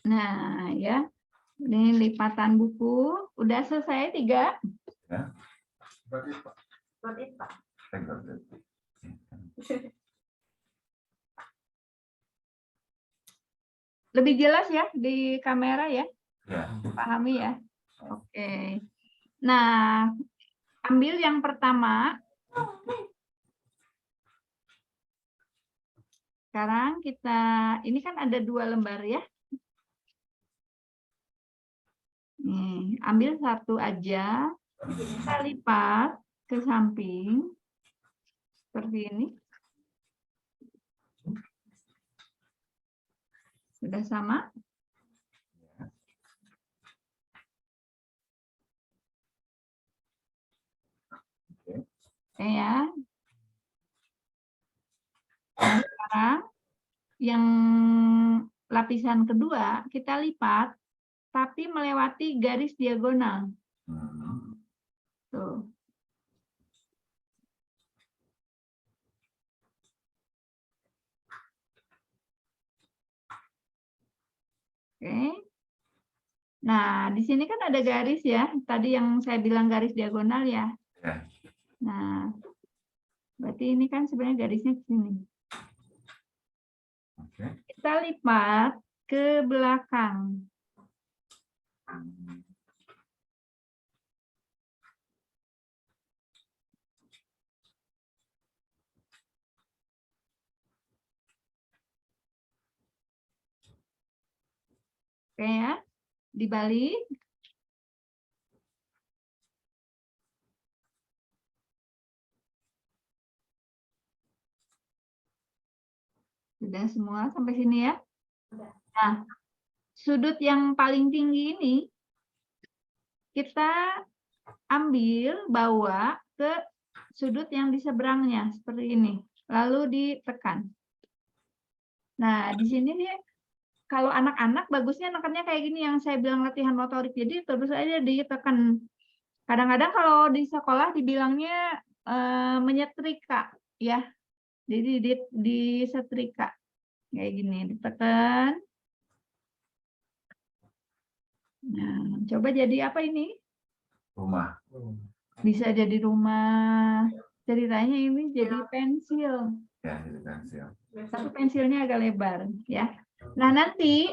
Nah, ya. Ini lipatan buku. Udah selesai 3? Ya. Got it, Pak. Lebih jelas ya di kamera ya? Ya. Pahami ya? Oke. Nah, ambil yang pertama. Sekarang kita, ini kan ada 2 lembar ya. Nih, ambil satu aja. Kita lipat ke samping. Seperti ini. Sudah sama? Oke ya. Nah, sekarang yang lapisan kedua kita lipat, tapi melewati garis diagonal. Tuh. Oke. Nah, di sini kan ada garis ya. Tadi yang saya bilang garis diagonal ya. Nah, berarti ini kan sebenarnya garisnya ke sini. Kita lipat ke belakang. Oke ya, dibalik. Sudah semua sampai sini ya. Nah, sudut yang paling tinggi ini kita ambil, bawa ke sudut yang di seberangnya seperti ini, lalu ditekan. Nah, di sini nih kalau anak-anak bagusnya nekannya kayak gini yang saya bilang latihan motorik. Jadi terus aja ditekan. Kadang-kadang kalau di sekolah dibilangnya menyetrika ya. Jadi di setrika kayak gini, ditekan. Nah, coba jadi apa ini? Rumah. Bisa jadi rumah. Ceritanya ini jadi pensil. Ya, jadi pensil. Tapi pensilnya agak lebar ya. Nah, nanti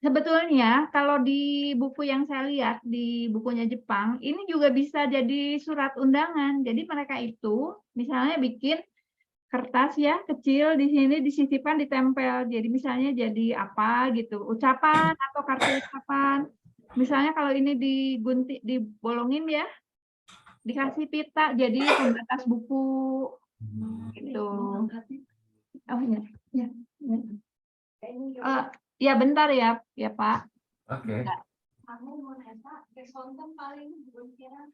sebetulnya kalau di buku yang saya lihat di bukunya Jepang, ini juga bisa jadi surat undangan. Jadi mereka itu misalnya bikin kertas ya kecil di sini disisipkan ditempel. Jadi misalnya jadi apa gitu, ucapan atau kartu ucapan. Misalnya kalau ini digunting, dibolongin ya, dikasih pita jadi pembatas buku gitu. Oh ya, ya, ya. Ya bentar ya, ya Pak. Oke. Aku mau nanya, kesonten paling belum kira.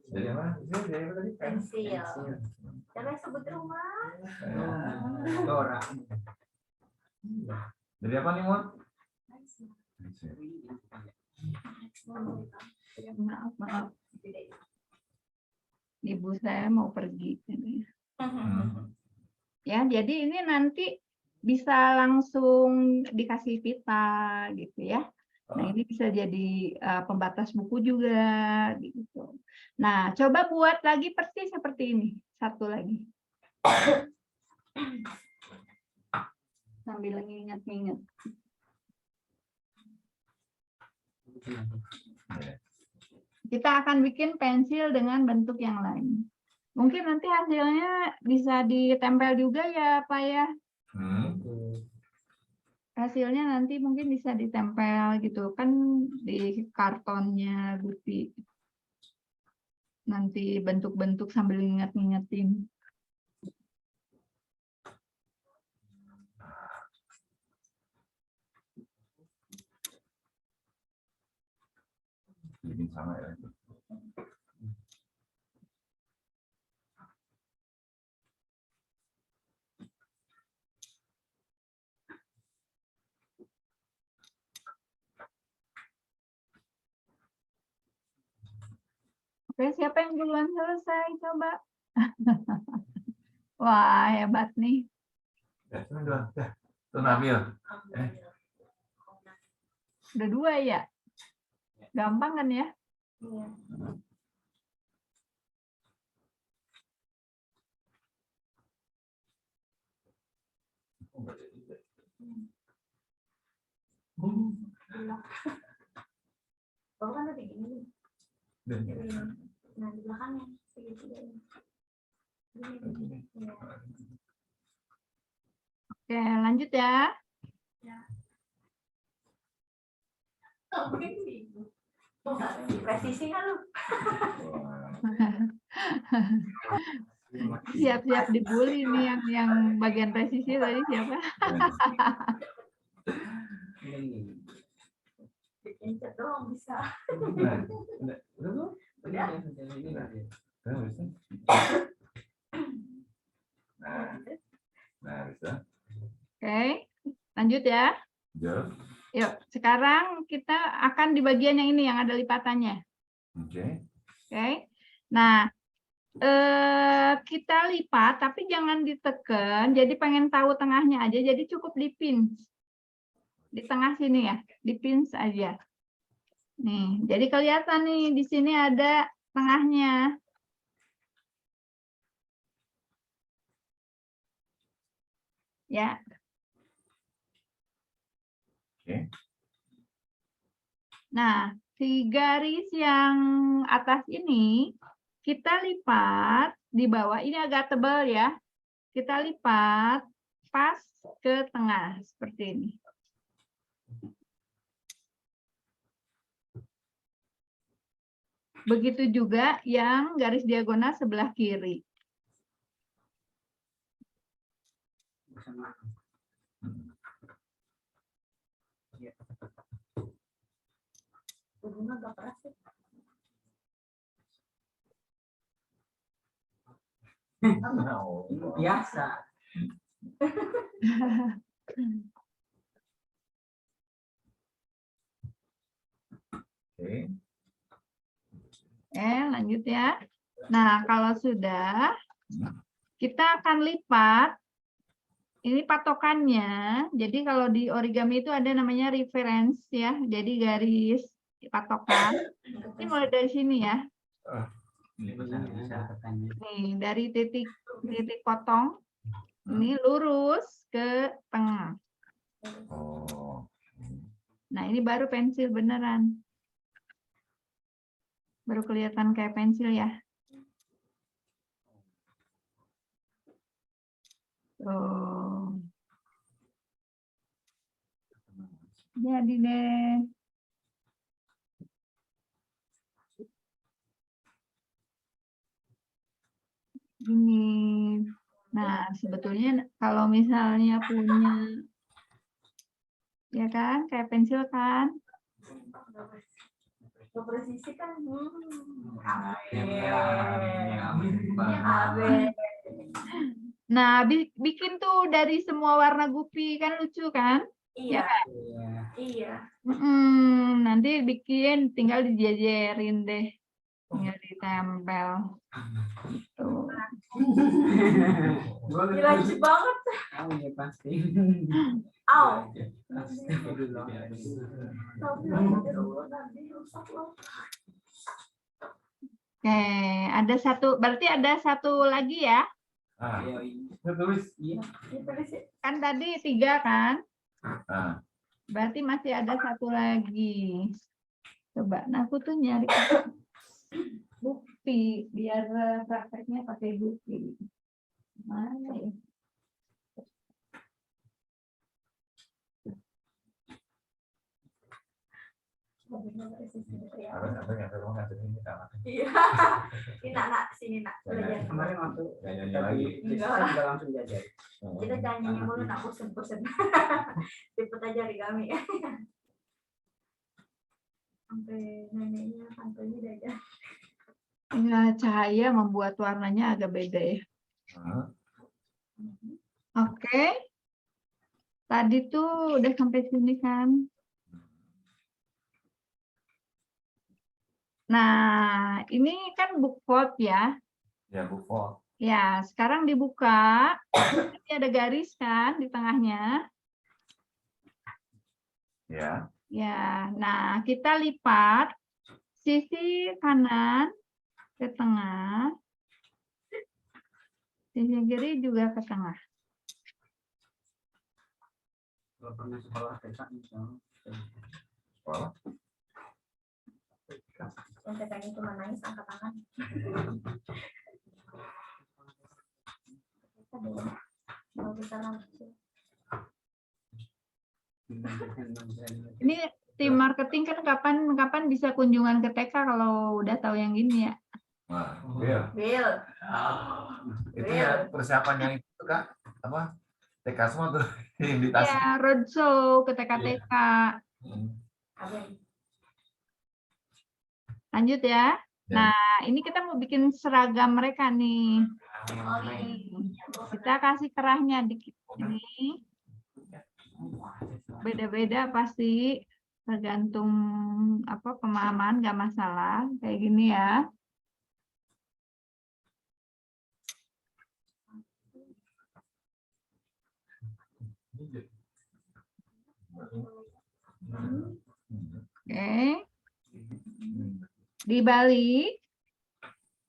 Dari mana? Dari tadi Pensil. Jangan sebut rumah. Dora. Dari apa nih, Mut? Maaf. Ibu saya mau pergi. Ya, jadi ini nanti bisa langsung dikasih pita gitu ya. Nah, ini bisa jadi pembatas buku juga gitu. Nah, coba buat lagi persis seperti ini. Satu lagi. Sambil nginget-nginget. Kita akan bikin pensil dengan bentuk yang lain. Mungkin nanti hasilnya bisa ditempel juga ya, Pak ya. Hasilnya nanti mungkin bisa ditempel gitu kan di kartonnya Gusti. Nanti bentuk-bentuk sambil nginget-ngingetin. Bikin sama ya. Oke, siapa yang duluan selesai? Coba. Wah, hebat nih. Ya, cuma dua. Ya. Tuh Nabil. Udah 2 ya? Gampang kan ya? Iya. Bawah kan udah gini. Nah, di belakangnya segitiga ini. Gini. Iya. Oke, lanjut ya. Presisi kan lu? Siap-siap dibully nih yang bagian presisi tadi siapa? Bikin chat doang bisa. Nah, bisa. Oke, lanjut ya. Yuk, sekarang kita akan di bagian yang ini yang ada lipatannya. Oke. Nah, kita lipat tapi jangan ditekan. Jadi pengen tahu tengahnya aja. Jadi cukup dipins. Di tengah sini ya, dipins aja. Nih, jadi kelihatan nih di sini ada tengahnya. Ya. Oke. Nah, si garis yang atas ini kita lipat di bawah. Ini agak tebal ya. Kita lipat pas ke tengah seperti ini. Begitu juga yang garis diagonal sebelah kiri. Bunga gak keras sih. Biasa. Oke. Lanjut ya. Nah, kalau sudah, kita akan lipat. Ini patokannya. Jadi kalau di origami itu ada namanya reference ya. Jadi garis patokan. Ini mulai dari sini ya. Nih, dari titik potong. Ini lurus ke tengah. Nah, ini baru pensil beneran. Baru kelihatan kayak pensil ya. Tuh. Jadi deh. Gini. Nah, sebetulnya kalau misalnya punya, ya kan, kayak pensil kan. Presisi kan. Nah, bikin tuh dari semua warna gupi, kan lucu kan? Iya. Ya kan? Iya. Nanti bikin, tinggal dijajarin deh. Tinggal ditempel. Tuh. Lucu banget. Oh iya pasti. Aw. Oke, ada satu, berarti ada satu lagi ya? Tulis. Kan tadi 3 kan? Berarti masih ada satu lagi. Coba, nah aku tuh nyari bukti biar prakteknya pakai bukti. Mana ya? Iya. Ini nak sini nak belajar. Kemarin waktu nyanyi lagi. Kita langsung belajar. Kita jangan nyanyi mulu nak bosen-bosen. Cepet aja origami. Sampai neneknya tantenya diajar. Ya, cahaya membuat warnanya agak beda ya. Oke. Tadi tuh udah sampai sini kan? Nah, ini kan bookfold ya. Ya, bookfold. Ya, sekarang dibuka. Ini ada garis kan di tengahnya. Ya. Ya, nah kita lipat sisi kanan ke tengah, sisi kiri juga ke tengah. Kalau pernah sekolah TK misalnya. Sekolah. Yang TK-nya cuma nangis angkat tangan. Mau kita langsung. Ini tim marketing kan kapan bisa kunjungan ke TK kalau udah tahu yang gini ya. Nah, Bill. Bill. Itu ya persiapan yang itu Kak, apa? TK semua tuh invitasi. Ya, roadshow ke TK-TK. Abang. Lanjut ya. Ya. Nah, ini kita mau bikin seragam mereka nih. Oh, ini. Kita kasih kerahnya dikit ini. Beda-beda pasti tergantung apa pemahaman, nggak masalah kayak gini ya. Oke. Dibalik.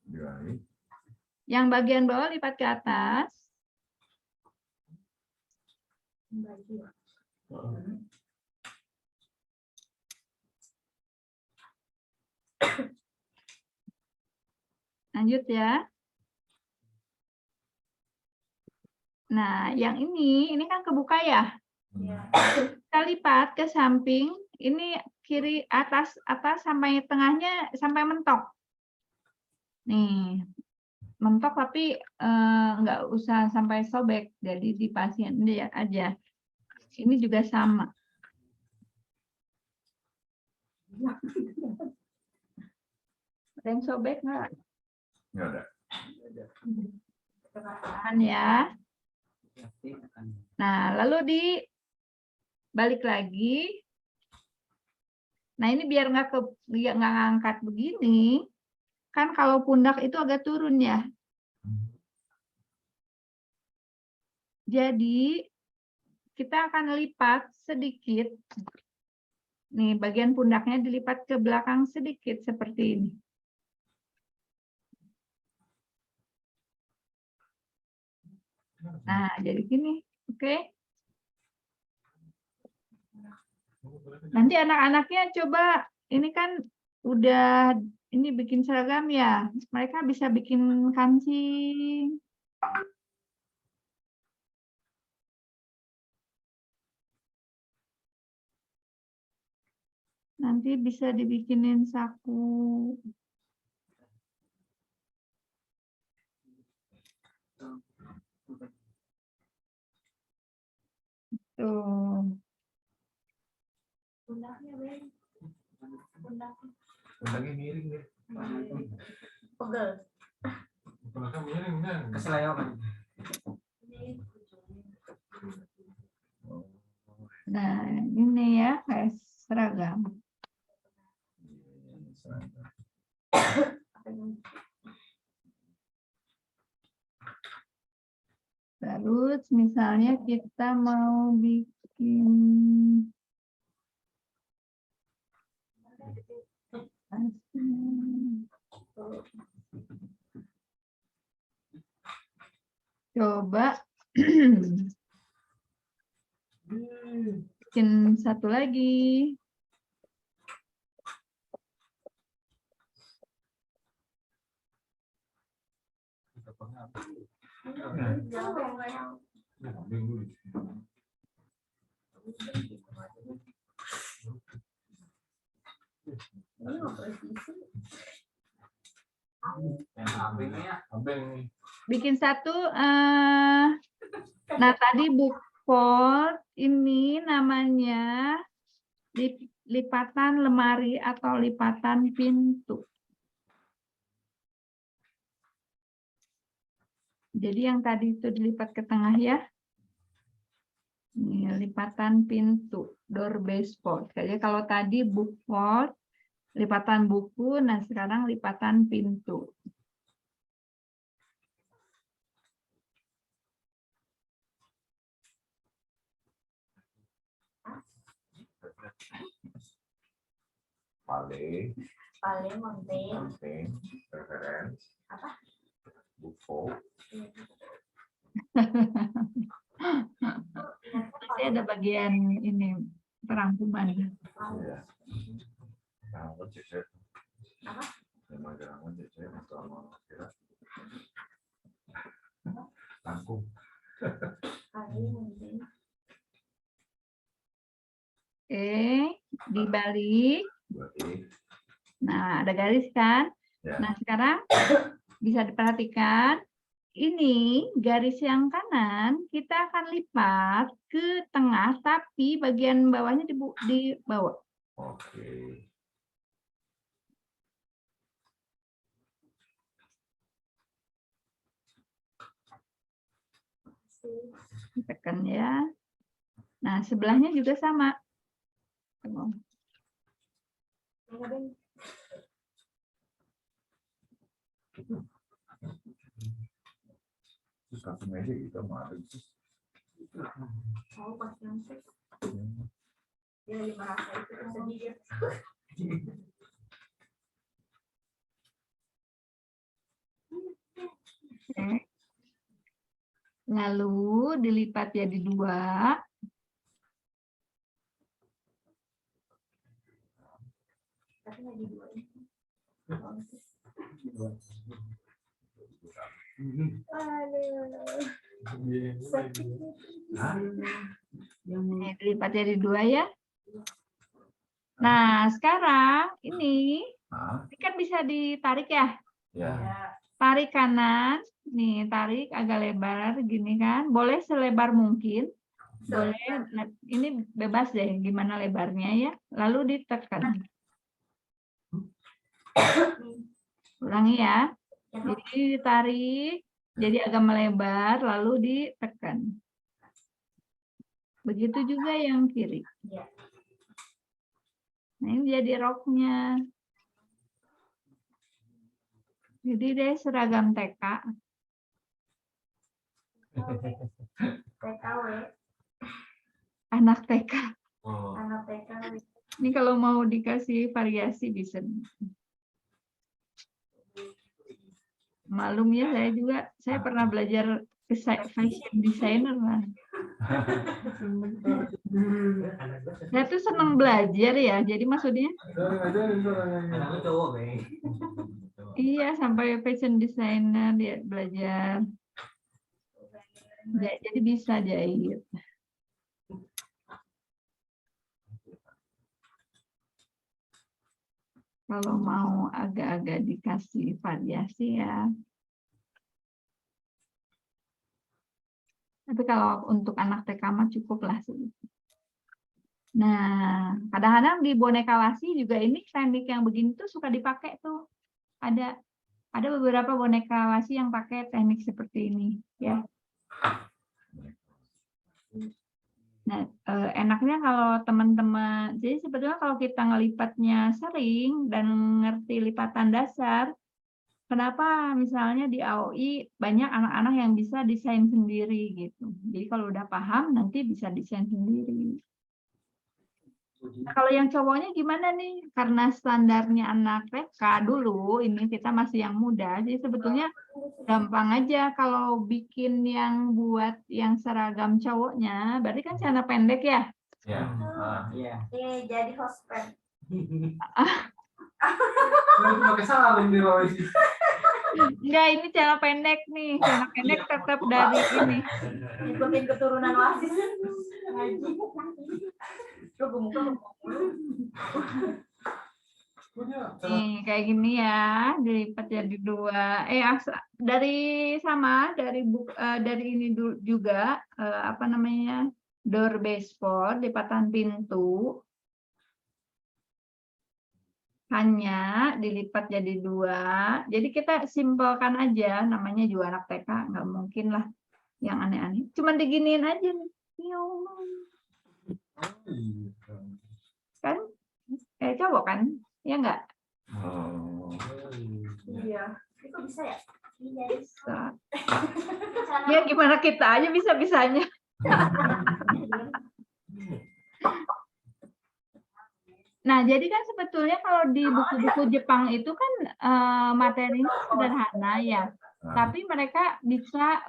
Dibalik. Yang bagian bawah lipat ke atas. Lanjut ya. Nah, yang ini kan kebuka ya. Kita lipat ke samping. Ini kiri atas sampai tengahnya sampai mentok. Nih, mentok tapi nggak usah sampai sobek. Jadi dipasin aja. Ini juga sama. Ada yang sobek nggak? Nggak ada. Tahan ya. Nah, lalu dibalik lagi. Nah, ini biar nggak ngangkat begini, kan kalau pundak itu agak turun ya. Jadi kita akan lipat sedikit. Nih, bagian pundaknya dilipat ke belakang sedikit seperti ini. Nah, jadi gini, oke. Nanti anak-anaknya coba, ini kan udah ini bikin seragam ya, mereka bisa bikin kancing. Nanti bisa dibikinin saku. Tuh. Pundaknya, Ben. Pundaknya. Pundaknya miring deh. Pegel. Pundaknya miring kan. Keselayaman. Nah, ini ya kayak seragam. Terus misalnya kita mau bikin coba bikin satu lagi. Bikin satu. Nah, tadi bookfold ini namanya lipatan lemari atau lipatan pintu. Jadi yang tadi itu dilipat ke tengah ya. Ini lipatan pintu, door baseboard. Jadi kalau tadi bookfold lipatan buku, nah sekarang lipatan pintu. Paling mountain, reference, apa? buku, Nanti ada bagian ini perangkuman. ya. Nah, cek. Apa? Memang jangan cek atau mau kira. Rangkum. Paling mountain. Oke, dibalik. Berarti Nah, ada garis kan? ya. Nah, sekarang bisa diperhatikan, ini garis yang kanan kita akan lipat ke tengah, tapi bagian bawahnya di bawah. Oke. Tekan ya. Nah, sebelahnya juga sama. Terus satu meja kita mau ada itu. Mau pas nyampe. Dia lagi merasa itu sedih dia. Oke. Lalu dilipat jadi 2. Tapi lagi dua ini. Ini dilipat jadi 2 ya. Nah, sekarang ini kan bisa ditarik ya. Ya. Tarik kanan, nih tarik agak lebar gini kan. Boleh selebar mungkin. Boleh, ini bebas deh gimana lebarnya ya. Lalu ditekan. Ulangi ya. Jadi ditarik, jadi agak melebar, lalu ditekan. Begitu juga yang kiri. Nah, ini jadi roknya. Jadi deh seragam TK. TKW. Anak TK. Anak TKW. Ini kalau mau dikasih variasi bisa. Malum ya, saya pernah belajar fashion designer lah. Saya tuh senang belajar ya, jadi maksudnya iya sampai fashion designer dia belajar, jadi bisa jahit. Kalau mau agak-agak dikasih variasi ya. Tapi kalau untuk anak TK mah cukup lah. Nah, kadang-kadang di boneka wasi juga ini teknik yang begini tuh suka dipakai tuh. Ada beberapa boneka wasi yang pakai teknik seperti ini, ya. Nah, enaknya kalau teman-teman, jadi sebetulnya kalau kita ngelipatnya sering dan ngerti lipatan dasar, kenapa misalnya di AOI banyak anak-anak yang bisa desain sendiri gitu. Jadi kalau udah paham nanti bisa desain sendiri. Nah, kalau yang cowoknya gimana nih? Karena standarnya anak TK dulu, ini kita masih yang muda, jadi sebetulnya gampang aja kalau bikin yang buat yang seragam cowoknya, berarti kan celana pendek ya? Iya. Jadi hosped. Pakai sarung di bawah sih. Enggak, ini celana pendek nih. Celana pendek tetap dari ini. Ikutin keturunan wasis. Ngaji. Nih, kayak gini ya, dilipat jadi 2. Dari ini juga apa namanya? Door baseboard, lipatan pintu. Hanya dilipat jadi 2. Jadi kita simpelkan aja, namanya juga anak TK, nggak mungkin lah yang aneh-aneh. Cuman diginiin aja nih. Kan? Cowok kan? Ya Ya enggak? Oh. Iya. Itu bisa ya? Iya. Bisa. Ya gimana kita aja bisa-bisanya. Nah, jadi kan sebetulnya kalau di buku-buku Jepang itu kan materinya sederhana ya. Tapi mereka bisa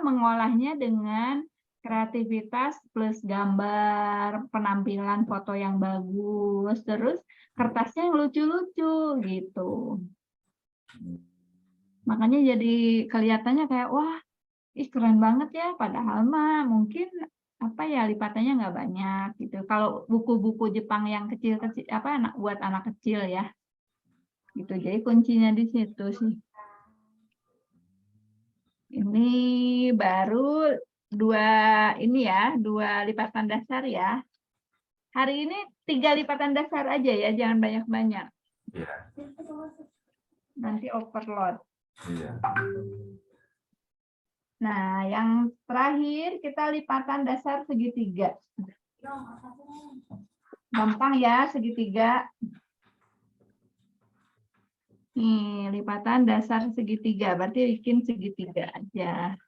mengolahnya dengan kreativitas plus gambar, penampilan foto yang bagus, terus kertasnya yang lucu-lucu gitu. Makanya jadi kelihatannya kayak wah, ih keren banget ya. Padahal mah mungkin lipatannya nggak banyak gitu. Kalau buku-buku Jepang yang kecil-kecil buat anak kecil ya. Gitu. Jadi kuncinya di situ sih. Ini baru dua lipatan dasar ya. Hari ini 3 lipatan dasar aja ya, jangan banyak-banyak. Iya. Nanti overload. Iya. Nah, yang terakhir kita lipatan dasar segitiga. Gampang ya, segitiga. Nih, lipatan dasar segitiga, berarti bikin segitiga aja.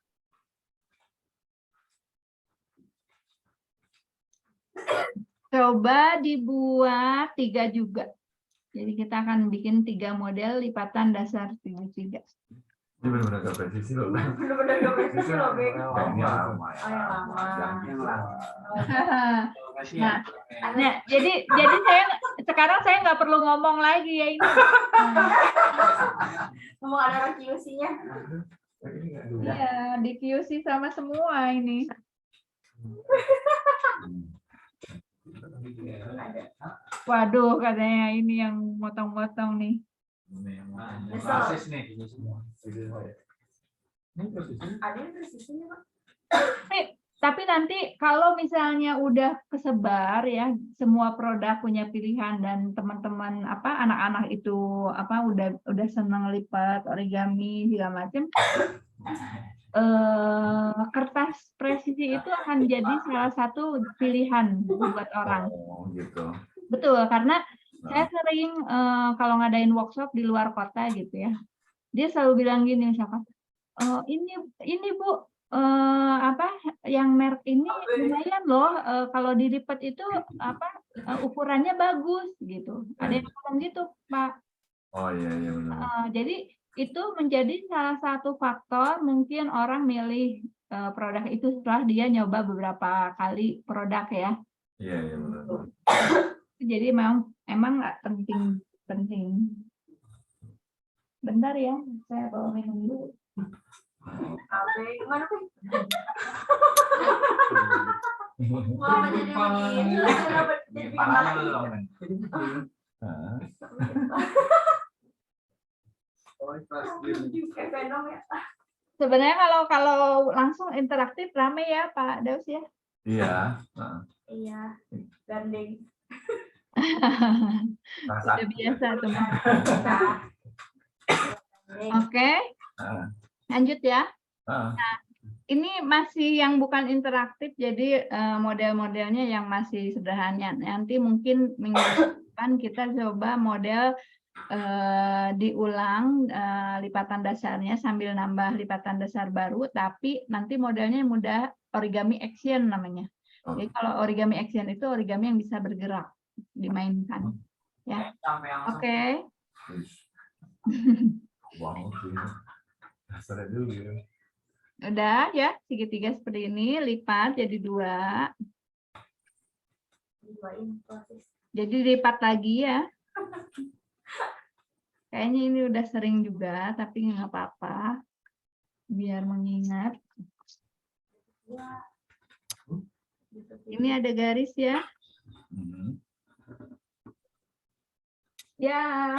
Coba dibuat 3 juga. Jadi kita akan bikin 3 model lipatan dasar segitiga. Ini benar-benar gak presisi loh. Bener-bener gak presisi loh, Bek. Ini lama ya. Oh, yang lama. Nah, jadi sekarang saya nggak perlu ngomong lagi ya ini. Mau ada orang QC-nya. Iya, di QC sama semua ini. Waduh, katanya ini yang motong-motong nih. Basis nih. Ada yang presisinya, Pak? Tapi nanti kalau misalnya udah kesebar ya, semua produk punya pilihan dan teman-teman anak-anak itu udah senang lipat origami segala macam, kertas presisi itu akan jadi salah satu pilihan buat orang. Oh, gitu. Betul, karena saya sering kalau ngadain workshop di luar kota gitu ya, dia selalu bilang gini misalkan, ini Bu, yang merek ini lumayan loh, kalau dilipat itu ukurannya bagus gitu. Ada yang ngomong gitu, Pak. Oh iya benar. Jadi itu menjadi salah satu faktor mungkin orang milih produk itu setelah dia nyoba beberapa kali produk ya. Iya benar. Jadi emang nggak penting. Bentar ya, saya bawa minum dulu. Abe, mana tuh? Mama jadi begini, kenapa jadi bikin malah kayak Venom ya? Sebenarnya kalau langsung interaktif rame ya Pak Daus ya? Iya. Iya, gandeng. Udah biasa tuh. Oke, lanjut ya. Nah, ini masih yang bukan interaktif, jadi model-modelnya yang masih sederhana. Nanti mungkin minggu depan kita coba model diulang lipatan dasarnya sambil nambah lipatan dasar baru, tapi nanti modelnya mudah origami action namanya. Jadi kalau origami action itu origami yang bisa bergerak, dimainkan. Ya, oke. Wow, dasarnya dulu ya. Udah ya, segitiga seperti ini, lipat jadi 2. Jadi lipat lagi ya. Kayaknya ini udah sering juga, tapi nggak apa-apa. Biar mengingat. Ini ada garis ya. Ya.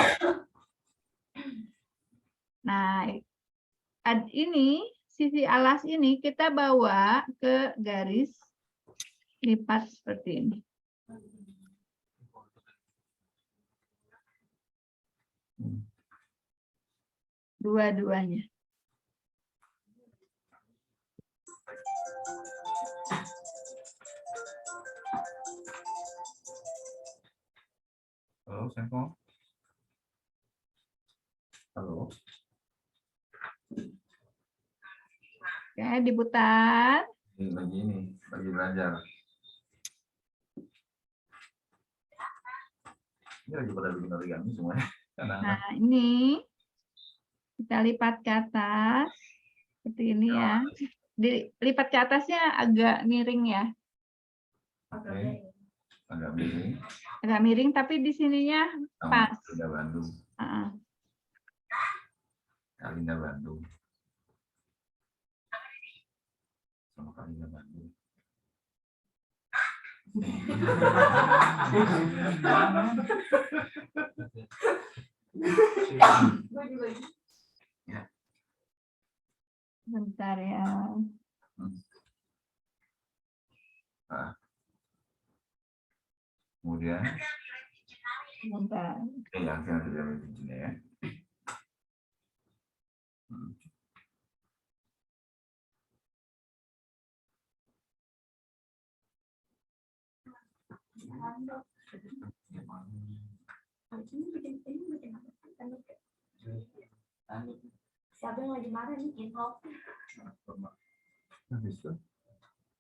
Nah, ini sisi alas ini kita bawa ke garis lipat seperti ini. Dua-duanya. Halo, Sengkong. Halo. Oke, diputar. Ini, lagi belajar. Ini lagi pada bikin origami semuanya. Nah, ini kita lipat ke atas. Seperti ini ya. Dilipat ke atasnya agak miring ya. Oke. Agak miring. Agak miring, tapi di sininya Sama pas. Kalinda Bandung. Kalinda Bandung. Sama Kalinda Bandung. Bentar ya. Nah. Kemudian Bentar. yang tidak cincinnya ya. Siapa yang lagi marah nih? Info.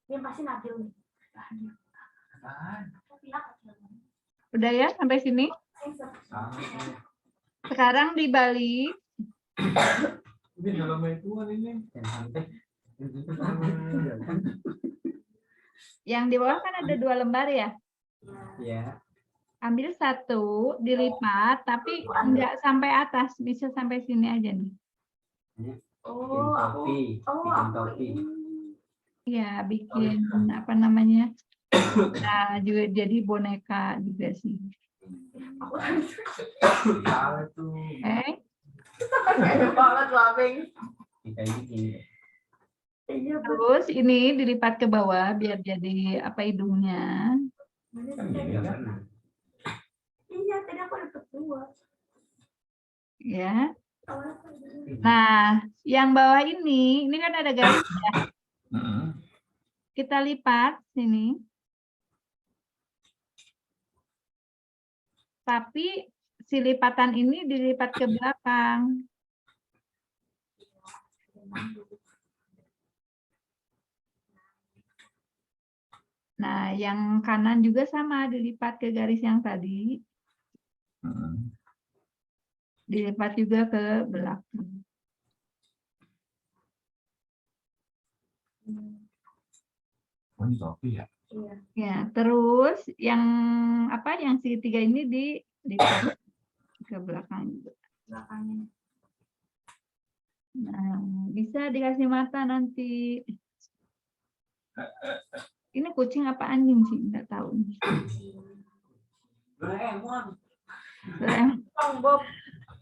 Ini pasti Nabil nih. Udah ya sampai sini? Sekarang dibalik. Ini dalam itu ini. Yang di bawah kan ada 2 lembar ya? Iya. Ambil 1, dilipat, tapi enggak sampai atas, bisa sampai sini aja nih. Oh, Topi. Bikin topi. Ya, bikin apa namanya? Nah, juga jadi boneka juga sih. Salah tuh. Kayak banget Labeng. Kita ini. Terus ini dilipat ke bawah biar jadi apa hidungnya. Iya, tadi aku dapat 2. Ya. Nah, yang bawah ini kan ada garis ya. Kita lipat sini. Tapi si lipatan ini dilipat ke belakang. Nah, yang kanan juga sama, dilipat ke garis yang tadi. Dilipat juga ke belakang. Oh, ini topi ya? Ya, terus yang apa? Yang segitiga ini dilipat ke belakang juga. Belakangnya. Nah, bisa dikasih mata nanti. Ini kucing apa anjing sih? Nggak tahu. Doraemon. Bob.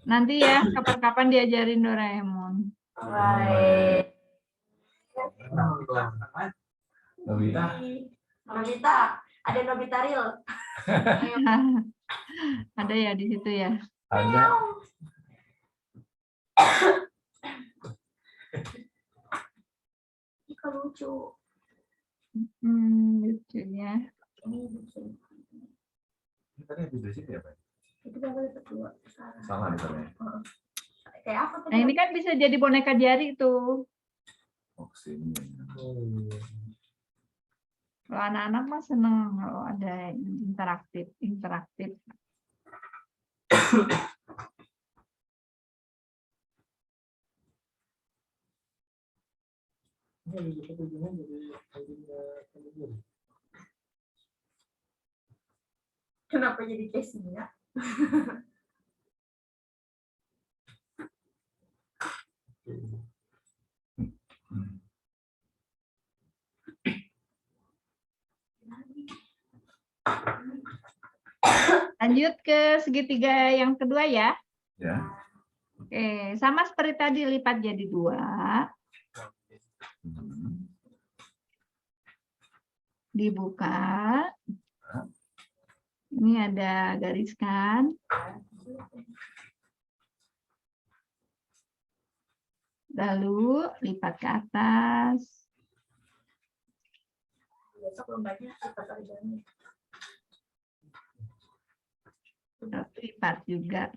Nanti ya, kapan-kapan diajarin Doraemon. Baik. Nobita. Ada Nobita real. Ada ya di situ ya. Ada. Ika lucu. Lucu ya. Ini lucu. Tadi habis dari situ ya, Pak? Itu kan dapat 2. Salah nih, Pak. Kayak apa tuh? Nah, ini kan bisa jadi boneka jari tuh. Oh, sini. Kalau anak-anak mah seneng kalau ada interaktif. Kenapa jadi casingnya? Lanjut ke segitiga yang kedua ya. Ya. Oke, sama seperti tadi, lipat jadi 2. Dibuka. Ini ada garis kan. Lalu lipat ke atas. Besok lombanya lipat origami. lipat juga.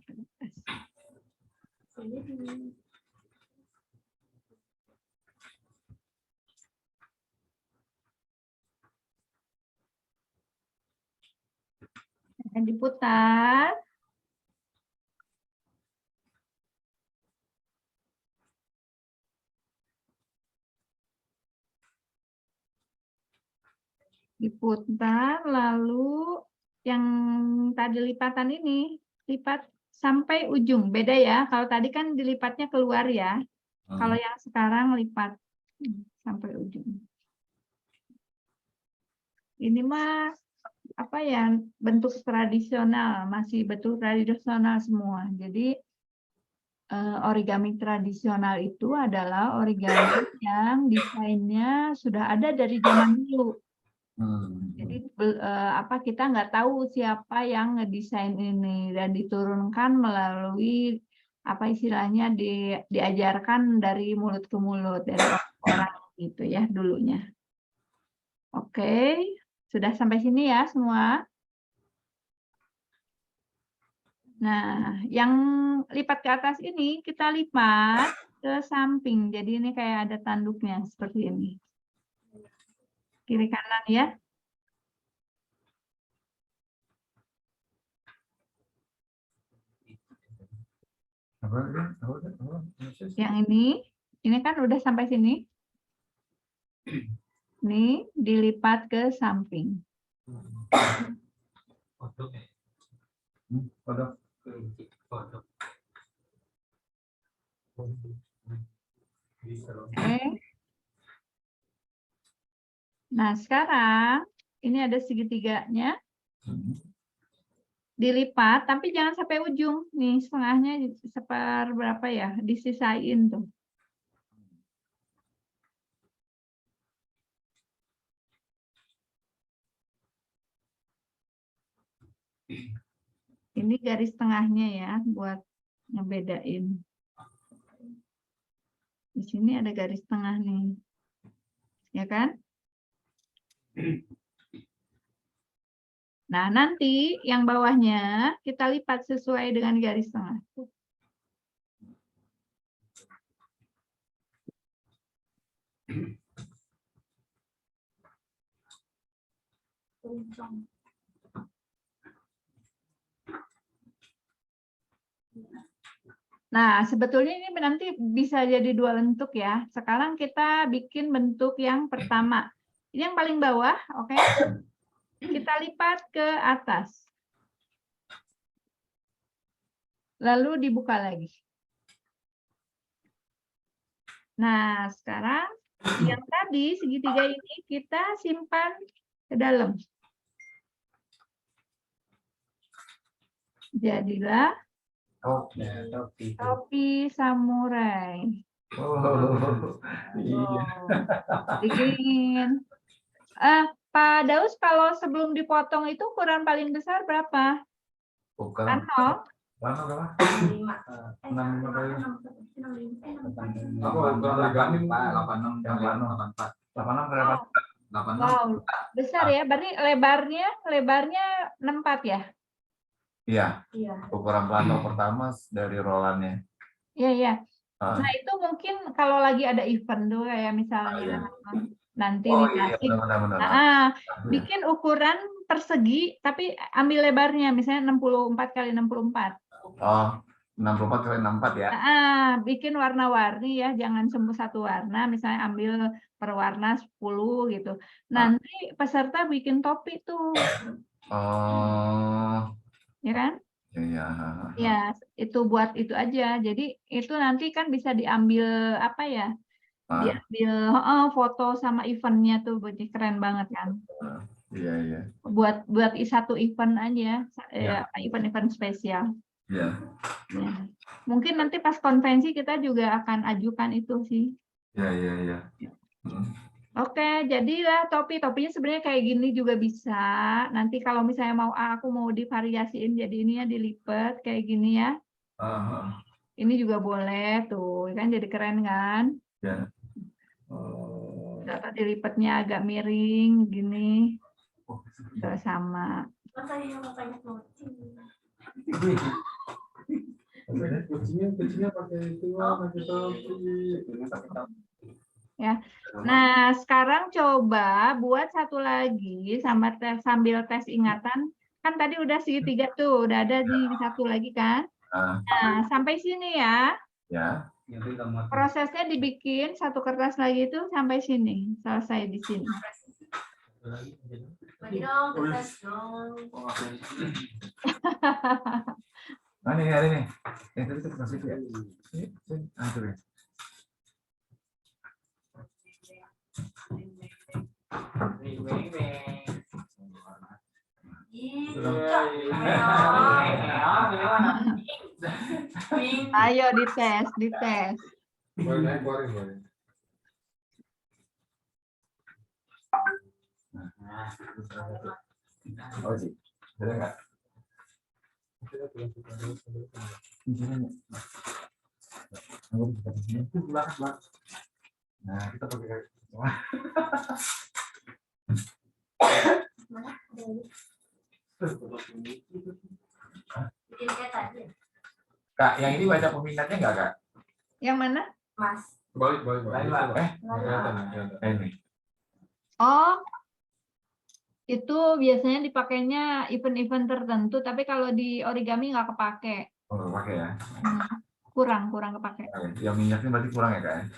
Dan diputar. Diputar, lalu yang tadi lipatan ini lipat sampai ujung. Beda ya, kalau tadi kan dilipatnya keluar ya. Kalau yang sekarang lipat sampai ujung. Ini mah apa ya, bentuk tradisional, masih bentuk tradisional semua. Jadi origami tradisional itu adalah origami yang desainnya sudah ada dari zaman dulu. Jadi kita nggak tahu siapa yang ngedesain ini dan diturunkan melalui apa istilahnya diajarkan dari mulut ke mulut dari orang gitu ya dulunya. Oke, sudah sampai sini ya semua. Nah, yang lipat ke atas ini kita lipat ke samping. Jadi ini kayak ada tanduknya seperti ini. Kiri kanan ya. Yang ini kan udah sampai sini. Ini dilipat ke samping. Oke. Nah, sekarang ini ada segitiganya. Dilipat, tapi jangan sampai ujung. Nih, setengahnya seperberapa ya? Disisain tuh. Ini garis tengahnya ya, buat ngebedain. Di sini ada garis tengah nih. Ya kan? Nah, nanti yang bawahnya kita lipat sesuai dengan garis tengah. Nah, sebetulnya ini nanti bisa jadi dua bentuk ya. Sekarang kita bikin bentuk yang pertama. Ini yang paling bawah, oke? Kita lipat ke atas. Lalu dibuka lagi. Nah, sekarang yang tadi segitiga ini kita simpan ke dalam. Jadilah topi samurai. Iya. Bikin. Pak Daus, kalau sebelum dipotong itu ukuran paling besar berapa? Bukan. Ano? Berapa? 86 berapa? Wow, besar ya. Berarti lebarnya 64 ya? Iya. Ukuran plano pertama dari rolannya. Iya. Nah, itu mungkin kalau lagi ada event tuh kayak misalnya nanti dikasih. Benar. Bikin ukuran persegi tapi ambil lebarnya misalnya 64 kali 64. Oh, 64 kali 64 ya. Bikin warna-warni ya, jangan semua satu warna, misalnya ambil per warna 10 gitu. Nanti peserta bikin topi tuh. Oh. Ya kan? Iya. Ya, itu buat itu aja. Jadi itu nanti kan bisa diambil apa ya? Diambil foto sama eventnya tuh, berarti keren banget kan? Iya. Buat satu event aja, event-event spesial. Iya. Ya. Mungkin nanti pas konvensi kita juga akan ajukan itu sih. Iya. Oke, jadilah topinya sebenarnya kayak gini juga bisa. Nanti kalau misalnya aku mau divariasiin jadi ininya dilipat kayak gini ya. Ini juga boleh tuh, kan jadi keren kan? Ya. Data dilipatnya agak miring gini. Sama. Kucingnya pakai itu, pakai topi. Ya. Nah, sekarang coba buat satu lagi sambil tes ingatan. Kan tadi udah segitiga tuh, udah ada di satu lagi kan? Nah, sampai sini ya. Ya. Prosesnya dibikin satu kertas lagi itu sampai sini, selesai di sini. Bagi dong, kertas dong. Nah, ini ada nih. Tadi itu kasih ya. Ah, itu ya. Ayo dites, dites. Oh sih, ada nggak? Nah, kita pakai Bikin kayak tadi. Kak, yang ini banyak peminatnya nggak, Kak? Yang mana? Mas. Balik. Ini. Oh, itu biasanya dipakainya event-event tertentu, tapi kalau di origami nggak kepake. Oh, pakai ya. Kurang kepake. Yang minyaknya berarti kurang ya, Kak?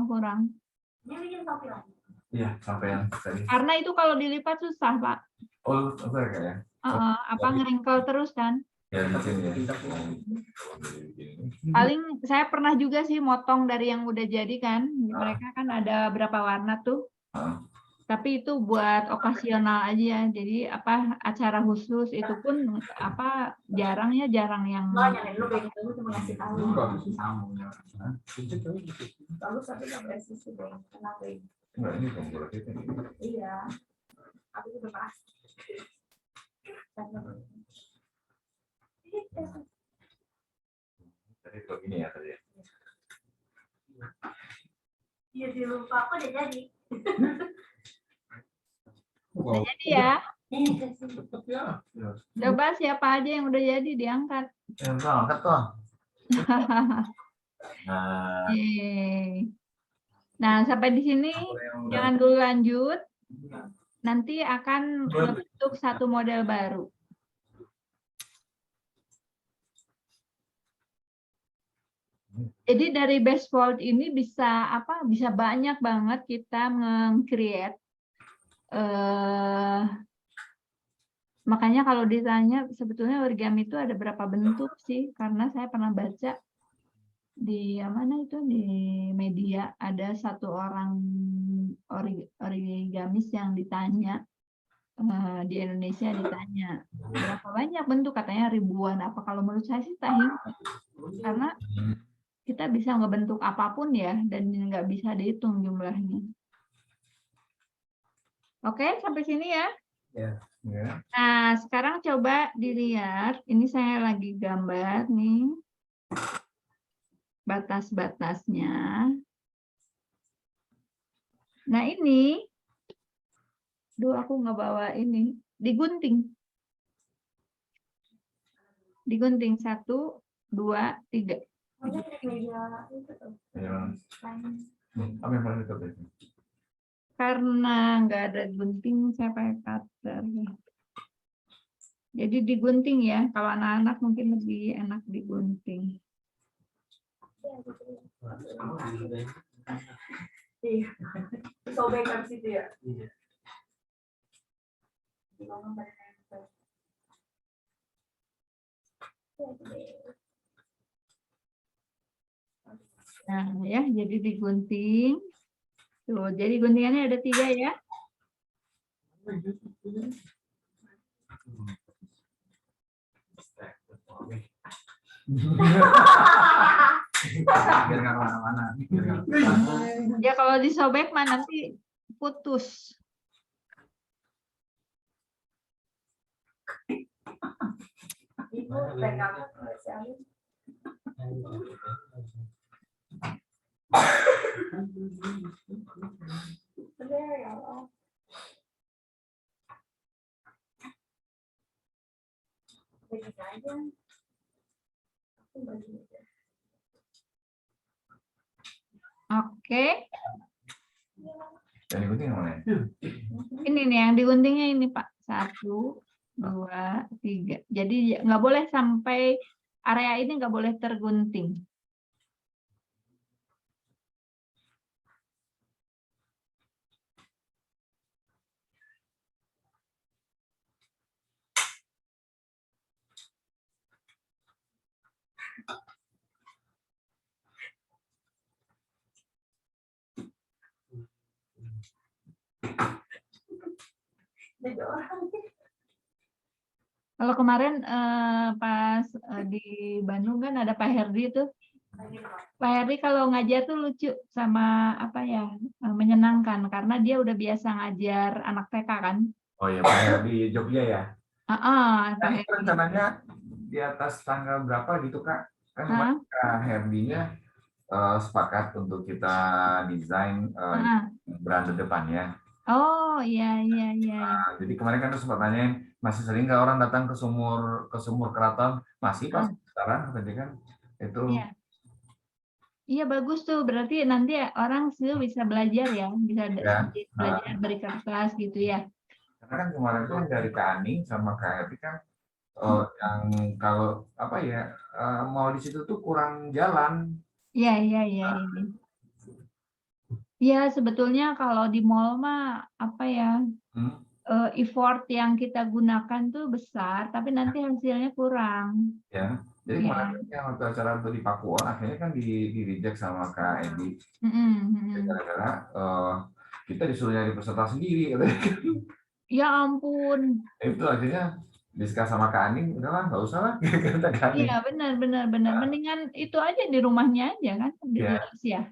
Kurang. Ini bikin topi lagi. Iya, sampai yang tadi. Karena itu kalau dilipat susah, Pak. Oh, apa ya, Kak ya? Ngeringkel terus kan. Ya, bikin ya. Paling saya pernah juga sih motong dari yang udah jadi kan. Mereka kan ada berapa warna tuh. Tapi itu buat okasional aja. Jadi acara khusus itu pun jarang yang Nyalain lu kayak gitu cuma ngasih tahu. Bagus tapi nggak presisi dong. Kenapa ini? Enggak, ini tombol kita. Iya. Aku udah pasti. Tadi kalau gini ya tadi. Iya di lupa aku udah jadi. udah jadi ya. Cepet ya. Coba siapa aja yang udah jadi diangkat. Yang angkat toh. Nah, Nah, sampai di sini jangan dulu lanjut. Nanti akan membentuk satu model baru. Jadi dari base fold ini bisa banyak banget kita meng-create. Makanya kalau ditanya sebetulnya origami itu ada berapa bentuk sih? Karena saya pernah baca di di media ada satu orang origamis yang ditanya di Indonesia ditanya berapa banyak bentuk, katanya ribuan. Kalau menurut saya sih tak hingga, karena kita bisa ngebentuk apapun ya dan nggak bisa dihitung jumlahnya. Oke, sampai sini ya. Nah, sekarang coba dilihat. Ini saya lagi gambar nih batas-batasnya. Nah ini, aku nggak bawa ini, digunting. Digunting 1, 2, 3. Karena nggak ada gunting, saya pakai cutter. Jadi digunting ya. Kalau anak-anak mungkin lebih enak digunting. Iya. Sobek ke situ ya. Iya. Nah, ya, jadi digunting. Tuh, jadi guntingannya ada 3 ya. Biar nggak kemana-mana. Ya kalau disobek mah nanti putus. Ibu pegang si Alin. Bener ya Allah. Bagi aja. Aku bagi aja. Oke. Yang digunting yang mana? Ini nih yang diguntingnya ini Pak. 1, 2, 3. Jadi nggak boleh sampai area ini nggak boleh tergunting. Jadi orang. Kalau kemarin pas di Bandung kan ada Pak Herdi tuh. Pak Herdi kalau ngajar tuh lucu sama apa ya, menyenangkan karena dia udah biasa ngajar anak TK kan. Oh iya, Pak di Jogja ya. Pak Nah, itu Herdi. rencananya di atas tanggal berapa gitu Kak? Kan kemarin Kak Herdinya sepakat untuk kita desain brand depannya. Oh iya. Nah, jadi kemarin kan sempat nanyain masih sering nggak orang datang ke sumur keraton? Masih pas sekarang tadi kan itu. Iya bagus tuh, berarti nanti orang sih bisa belajar ya, bisa belajar dari kertas gitu ya. Karena kan kemarin tuh dari Kak Aning sama Kak Herdi kan yang kalau apa ya mau di situ tuh kurang jalan. Iya. Ya sebetulnya kalau di mall mah apa ya, effort yang kita gunakan tuh besar, tapi nanti hasilnya kurang. Ya, jadi kemarin yang waktu acara untuk di Pakuwon akhirnya kan di reject sama Kak Edi. Gara-gara kita disuruh nyari peserta sendiri. Ya ampun. Itu akhirnya diskus sama Kak Aning, udahlah nggak usah lah. Iya benar. Mendingan itu aja di rumahnya aja kan, di ya.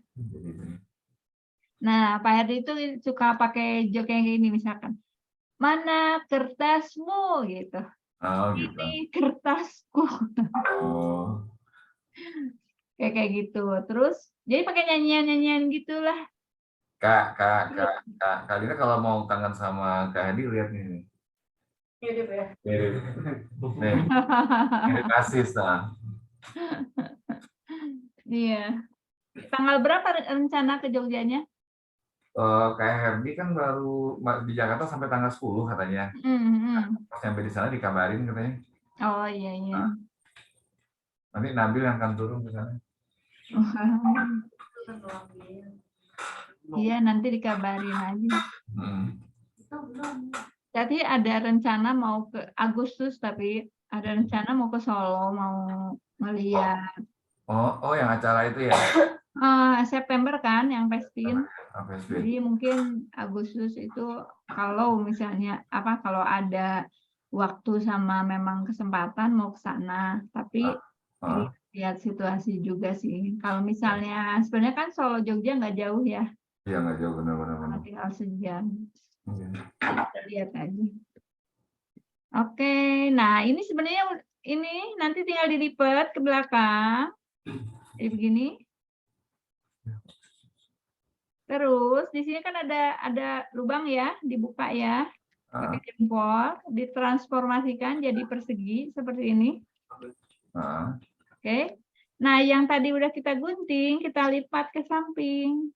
Nah, Pak Herdi itu suka pakai joke yang ini misalkan. Mana kertasmu gitu. Oh, gitu. Ini kertasku. Oh. Kayak gitu. Terus jadi pakai nyanyian gitulah. Kak Lina kalau mau kangen sama Kak Herdi lihat nih. Mirip ya. Nih. Mirip asis nah. Iya. Tanggal berapa rencana ke Jogjanya? Kayak Herdi kan baru di Jakarta sampai tanggal 10 katanya. Pas sampai di sana dikabarin katanya. Oh iya. Nanti Nabil yang akan turun ke sana. Iya nanti dikabarin aja. Tadi ada rencana mau ke Agustus tapi ada rencana mau ke Solo mau ngeliat. Oh yang acara itu ya? September kan yang Pestin. Jadi mungkin Agustus itu kalau misalnya kalau ada waktu sama memang kesempatan mau ke sana. Tapi lihat situasi juga sih. Kalau misalnya sebenarnya kan Solo Jogja nggak jauh ya. Iya nggak jauh benar. Tinggal sejam. Kita lihat aja. Oke, nah ini sebenarnya ini nanti tinggal dilipat ke belakang. Jadi begini. Terus di sini kan ada lubang ya, dibuka ya. Pakai jempol, ditransformasikan jadi persegi seperti ini. Oke. Nah, yang tadi udah kita gunting, kita lipat ke samping.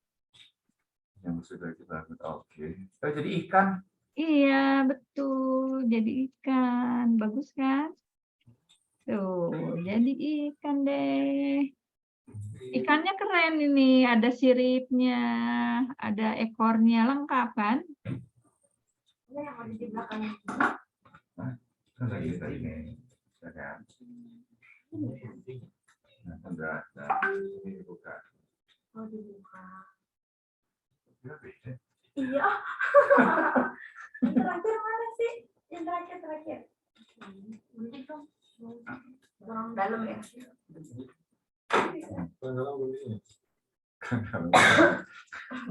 Yang sudah kita oke. Jadi ikan. Iya, betul. Jadi ikan. Bagus kan? Tuh, jadi ikan deh. Ikannya keren ini, ada siripnya, ada ekornya, lengkap kan? Ini yang ada di belakang. Kan lagi tadi nih, ya kan? Nah, udah, ini dibuka. Oh, dibuka. Ya, beda. Iya. Yang terakhir mana sih? Yang terakhir. Gunting dong. Kurang dalam ya.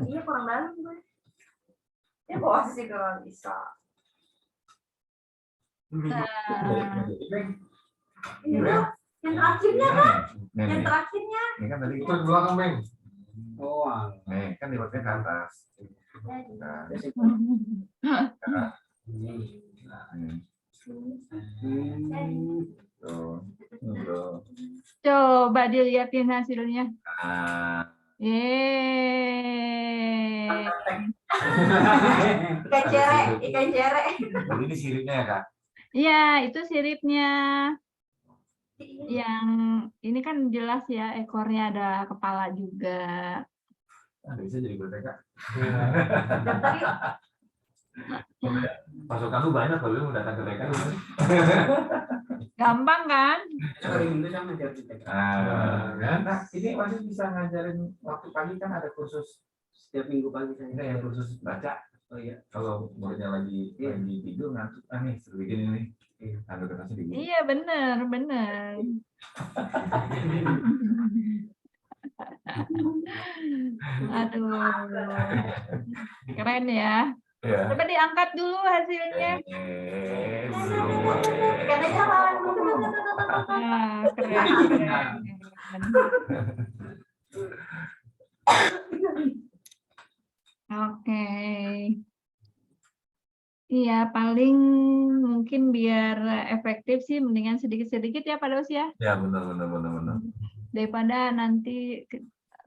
Iya kurang dalam gue. Ya bawa sih kalau bisa. Iya. Yang terakhirnya kan? Yang terakhirnya. Ini kan tadi Itu di belakang, Bang. Oh, nih kan dibuatnya ke atas. Nah, Tuh, tuh. Coba dilihatin hasilnya. Nah, Yeay. Ikan cere, ikan cere. ini siripnya ya Kak? Iya, itu siripnya. Yang ini kan jelas ya, ekornya ada kepala juga. Bisa jadi boneka. Daftar yuk. Pasukan lu banyak kalau lu mau datang ke TK. Gampang kan? Hari Minggu sama tiap Nah, ini masih bisa ngajarin waktu pagi kan ada kursus setiap minggu pagi ini saya. yang kursus baca. Oh iya. Kalau muridnya lagi tidur ngantuk, nih suruh bikin ini. Ambil kertasnya di Iya, bener. Aduh, keren ya. Ya. Coba diangkat dulu hasilnya. Ikan aja malah. Nah, keren. Oke. Iya, paling mungkin biar efektif sih mendingan sedikit-sedikit ya Pak Daus ya. Ya, benar. Daripada nanti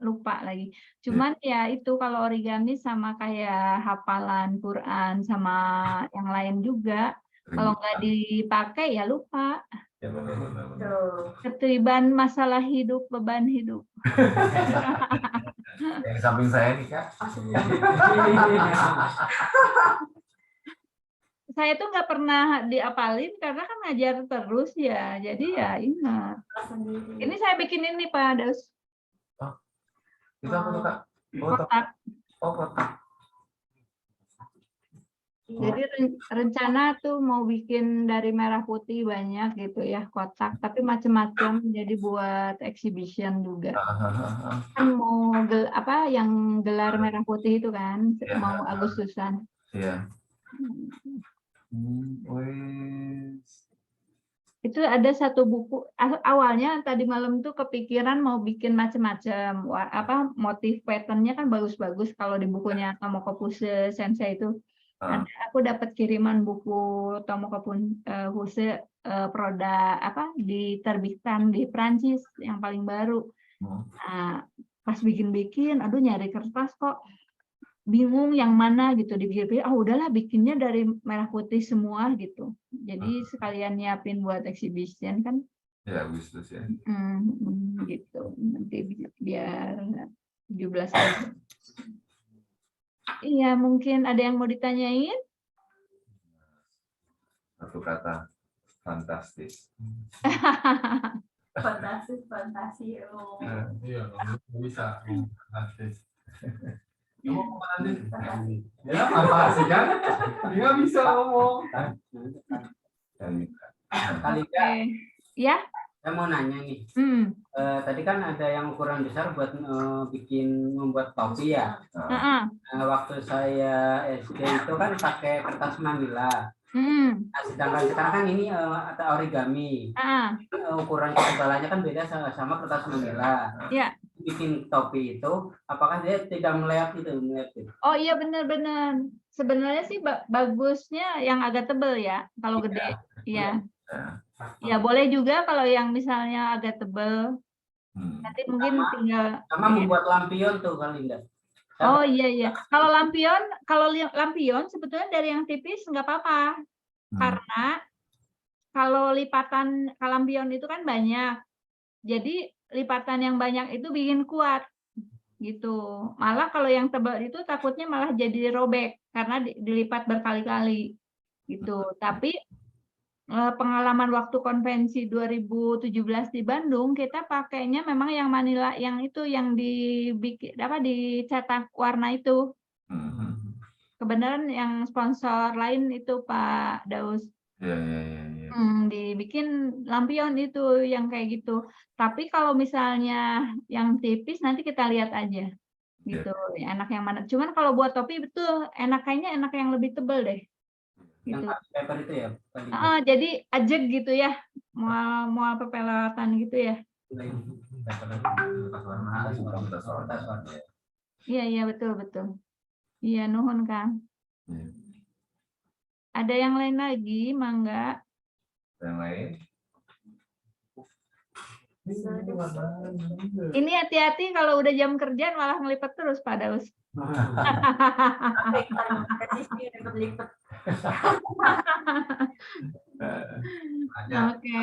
lupa lagi. Cuman ya itu kalau origami sama kayak hafalan Quran sama yang lain juga. Kalau nggak dipakai ya lupa. Ya, benar. Ketiban masalah hidup, beban hidup. Yang samping saya nih Kak. Saya tuh nggak pernah diapalin karena kan ngajar terus ya. Jadi ya ingat. Ini saya bikin ini Pak Daus. Itu apa tuh Kak? Kotak. Kotak. Jadi rencana tuh mau bikin dari merah putih banyak gitu ya kotak, tapi macam-macam jadi buat exhibition juga. Kan mau yang gelar merah putih itu kan mau Agustusan. Iya. Itu ada satu buku awalnya tadi malam tuh kepikiran mau bikin macam-macam motif patternnya kan bagus-bagus kalau di bukunya Tomoko Fuse Sensei itu. Aku dapat kiriman buku Tomoko Fuse produk diterbitkan di Prancis yang paling baru. Nah, pas bikin-bikin, aduh nyari kertas kok bingung yang mana gitu, dipikir-pikir, udahlah bikinnya dari merah putih semua gitu. Jadi sekalian nyiapin buat exhibition kan. Ya, Agustus ya. Gitu. Nanti biar 17 hari. Iya, mungkin ada yang mau ditanyain? Satu kata, fantastis. Fantasi. Iya, nggak bisa. Fantastis. Kamu kemana nih? Ya, apa sih kan? Nggak bisa ngomong. Kali Ya. saya mau nanya nih. Tadi kan ada yang ukuran besar buat membuat topi ya. Waktu saya SD itu kan pakai kertas Manila. Sedangkan sekarang kan ini ada origami. Ukuran ketebalannya kan beda sama kertas Manila. Ya. Bikin topi itu, apakah dia tidak melihat itu? Oh iya benar-benar. Sebenarnya sih bagusnya yang agak tebal ya. Kalau gede, iya. Ya boleh juga kalau yang misalnya agak tebal. Nanti mungkin tinggal. Sama membuat lampion tuh kali enggak? Oh iya. Kalau lampion sebetulnya dari yang tipis nggak apa-apa. Karena kalau lipatan lampion itu kan banyak. Jadi lipatan yang banyak itu bikin kuat gitu. Malah kalau yang tebal itu takutnya malah jadi robek karena dilipat berkali-kali gitu. Tapi pengalaman waktu konvensi 2017 di Bandung kita pakainya memang yang Manila yang itu yang dicetak warna itu. Kebenaran yang sponsor lain itu Pak Daus. Dibikin lampion itu yang kayak gitu. Tapi kalau misalnya yang tipis nanti kita lihat aja gitu. Enak yang mana. Cuman kalau buat topi betul kayaknya enak yang lebih tebal deh. Gitu. Yang paper itu ya. Jadi ajeg gitu ya. Mau pepelatan gitu ya. Iya betul. Iya nuhun Kang. Ada yang lain lagi, Mangga? Ini hati-hati kalau udah jam kerja malah ngelipet terus Pak Daus. Lipet-lipet. Oke.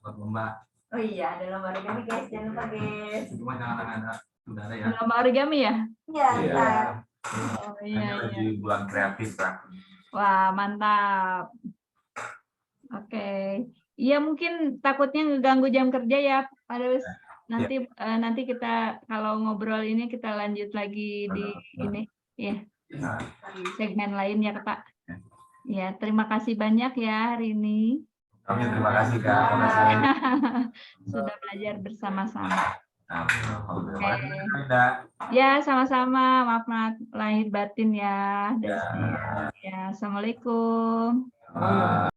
Buat lomba. Oh iya, ada lomba origami guys, jangan lupa guys. Cuma jangan ada udara ya. Lomba origami ya? Iya, Iya. ntar. Oh Ini iya, lagi iya. bulan kreatif lah. Wah, mantap. Oke. Iya, mungkin takutnya ngeganggu jam kerja ya, Pak Daus. Nanti kita kalau ngobrol ini kita lanjut lagi di ini ya, di segmen lain ya, Pak. Ya, terima kasih banyak ya hari ini. Kami terima kasih Kak. Sudah belajar bersama-sama. Oke. Ya, sama-sama. Maaf lahir batin ya. Ya, Assalamualaikum.